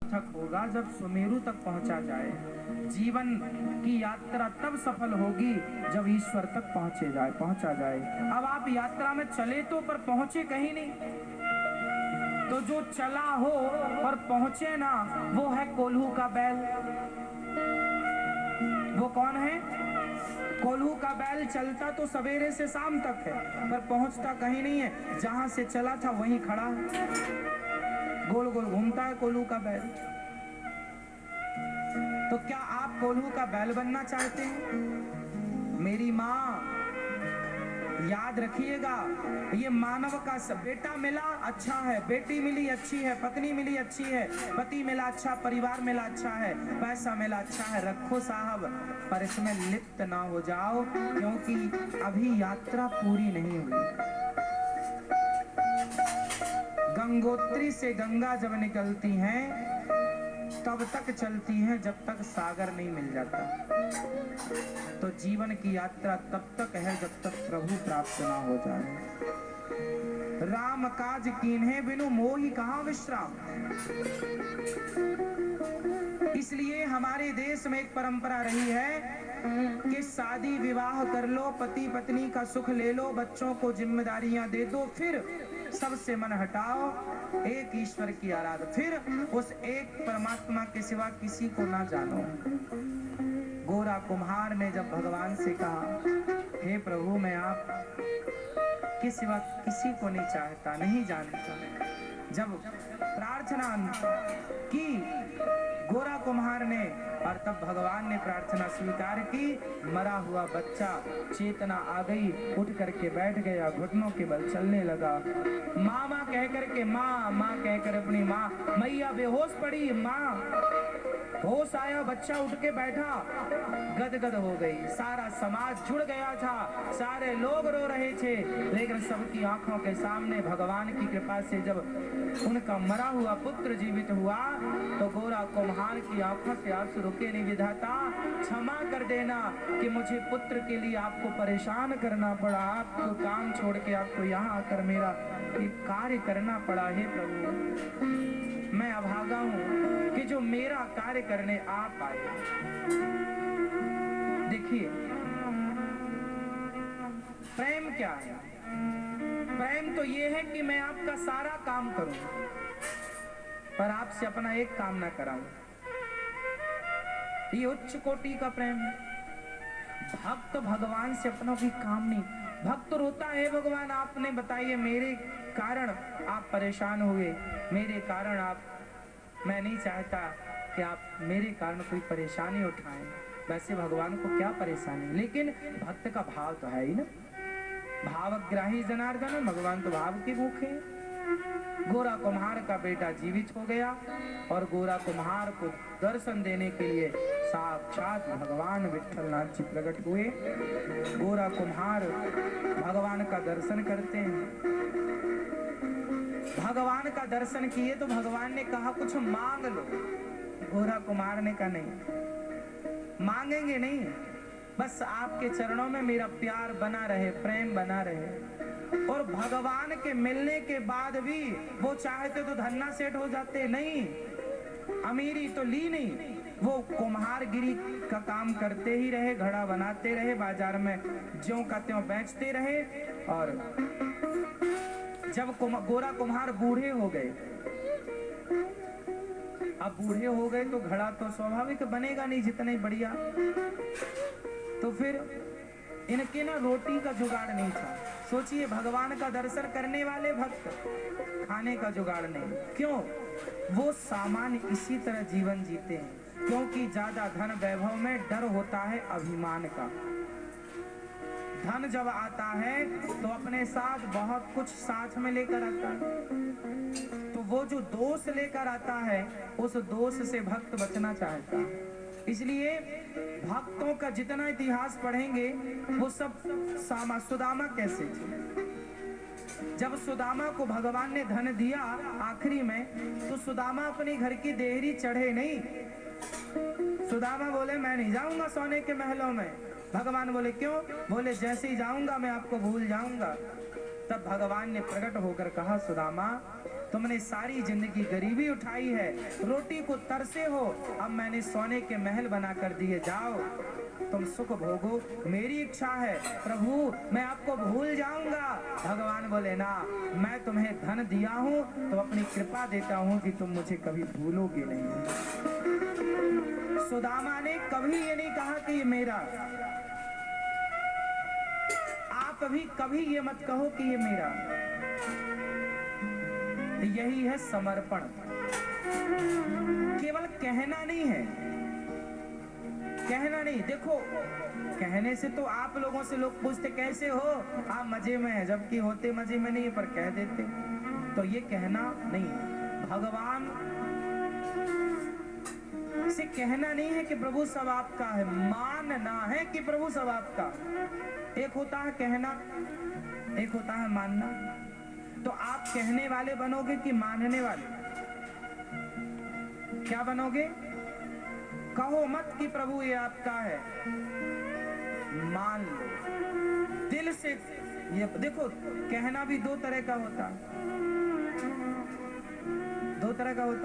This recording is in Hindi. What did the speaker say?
सार्थक होगा जब सुमेरु तक पहुंचा जाए। जीवन की यात्रा तब सफल होगी जब ईश्वर तक पहुंचा जाए। अब आप यात्रा में चले तो पर पहुंचे कहीं नहीं। तो जो चला हो और पहुंचे ना, वो है कोल्हू का बैल। वो कौन है? कोल्हू का बैल चलता तो सवेरे से शाम तक है, पर पहुंचता कहीं नहीं है। जहां से चला था वहीं खड़ा है, गोल गोल घूमता है कोल्हू का बैल। तो क्या आप कोल्हू का बैल बनना चाहते हैं? मेरी माँ, याद रखिएगा, ये मानव का बेटा मिला अच्छा है, बेटी मिली अच्छी है, पत्नी मिली अच्छी है, पति मिला अच्छा, परिवार मिला अच्छा है, पैसा मिला अच्छा है, रखो साहब, पर इसमें लिप्त ना हो जाओ, क्योंकि अभी यात्रा पूरी नहीं हुई। गंगोत्री से गंगा जब निकलती हैं तब तक चलती हैं जब तक सागर नहीं मिल जाता। तो जीवन की यात्रा तब तक है जब तक प्रभु प्राप्त ना हो जाए। राम काज कीन्हे बिनु मोहि कहाँ विश्राम। इसलिए हमारे देश में एक परंपरा रही है कि शादी विवाह कर लो, पति पत्नी का सुख ले लो, बच्चों को जिम्मेदारियां दे दो, फिर सबसे मन हटाओ, एक ईश्वर की आराधना, फिर उस एक परमात्मा के सिवा किसी को ना जानो। गोरा कुम्हार ने जब भगवान से कहा, हे प्रभु, मैं आप के सिवा किसी को नहीं चाहता, नहीं जानता, जब प्रार्थना की गोरा कुम्हार ने, और तब भगवान ने प्रार्थना स्वीकार की, मरा हुआ बच्चा, चेतना आ गई, उठ करके बैठ गया, घुटनों के बल चलने लगा। माँ माँ कह करके, माँ माँ कहकर अपनी माँ, मैया बेहोश पड़ी, माँ होश आया, बच्चा उठ के बैठा, गदगद हो गई। सारा समाज जुड़ गया था, सारे लोग रो रहे थे, लेकिन सबकी आंखों के सामने भगवान की कृपा से जब उनका मरा हुआ पुत्र जीवित हुआ, तो गोरा कुम्हार की आंखों से आंसू रुके नहीं। विधाता, क्षमा कर देना कि मुझे पुत्र के लिए आपको परेशान करना पड़ा, आपको काम छोड़ के आपको यहाँ आकर मेरा एक कार्य करना पड़ा। हे प्रभु, मैं अभागा हूँ कि जो मेरा कार्य करने आप आए। देखिए, प्रेम क्या है? प्रेम तो ये है कि मैं आपका सारा काम करूं, पर आपसे अपना एक काम ना कराऊं। ये उच्च कोटि का प्रेम है। भक्त भगवान से अपना भी काम नहीं, भक्त रोता है, भगवान आपने बताइए मेरे कारण आप परेशान हुए, मेरे कारण आप, मैं नहीं चाहता कि आप मेरे कारण कोई परेशानी उठाएं। वैसे भगवान को क्या परेशानी, लेकिन भक्त का भाव तो है ही ना। भावग्राही जनार्दन, भगवान तो भाव के भूखे। गोरा कुम्हार का बेटा जीवित हो गया और गोरा कुम्हार को दर्शन देने के लिए साक्षात भगवान विट्ठलनाथ जी प्रकट हुए। गोरा कुम्हार भगवान का दर्शन करते हैं। भगवान का दर्शन किए तो भगवान ने कहा कुछ मांग लो। गोरा कुम्हार ने कहा नहीं, मांगेंगे नहीं, बस आपके चरणों में मेरा प्यार बना रहे, प्रेम बना रहे। और भगवान के मिलने के बाद भी वो चाहते तो धन्ना सेठ हो जाते, नहीं, अमीरी तो ली नहीं, वो कुम्हारगिरी का काम करते ही रहे, घड़ा बनाते रहे, बाजार में ज्यों का त्यों बेचते रहे। और जब गोरा कुम्हार बूढ़े हो गए, अब बूढ़े हो गए तो घड़ा तो स्वाभाविक बनेगा नहीं जितने बढ़िया, तो फिर इनके ना रोटी का जुगाड़ नहीं था। सोचिए, भगवान का दर्शन करने वाले भक्त, खाने का जुगाड़ नहीं। क्यों? वो सामान्य इसी तरह जीवन जीते हैं, क्योंकि ज्यादा धन वैभव में डर होता है अभिमान का। धन जब आता है तो अपने साथ बहुत कुछ साथ में लेकर आता है, तो वो जो दोष लेकर आता है उस दोष से भक्त बचना चाहता है। इसलिए भक्तों का जितना इतिहास पढ़ेंगे वो सब सुदामा कैसे थे। जब सुदामा को भगवान ने धन दिया आखिरी में, तो सुदामा अपने घर की देहरी चढ़े नहीं। सुदामा बोले मैं नहीं जाऊंगा सोने के महलों में। भगवान बोले क्यों? बोले जैसे ही जाऊंगा मैं आपको भूल जाऊंगा। तब भगवान ने प्रकट होकर कहा, सुदामा तुमने सारी जिंदगी गरीबी उठाई है, रोटी को तरसे हो, अब मैंने सोने के महल बना कर दिए, जाओ तुम सुख भोगो, मेरी इच्छा है प्रभु मैं आपको भूल जाऊंगा। भगवान बोले ना, मैं तुम्हें धन दिया हूँ तो अपनी कृपा देता हूँ कि तुम मुझे कभी भूलोगे नहीं। सुदामा ने कभी ये नहीं कहा कि ये मेरा, आप भी कभी ये मत कहो कि ये मेरा। यही है समर्पण, केवल कहना नहीं है, कहना नहीं। देखो कहने से तो आप लोगों से लोग पूछते कैसे हो, आप मजे में है, जबकि होते मजे में नहीं पर कह देते, तो ये कहना नहीं है। भगवान से कहना नहीं है कि प्रभु सब आपका है, मानना है कि प्रभु सब आपका। एक होता है कहना, एक होता है मानना। तो आप कहने वाले बनोगे कि मानने वाले? क्या बनोगे? कहो मत कि प्रभु ये आपका है, मान लो दिल से। ये देखो कहना भी दो तरह का होता है, दो तरह का होता है।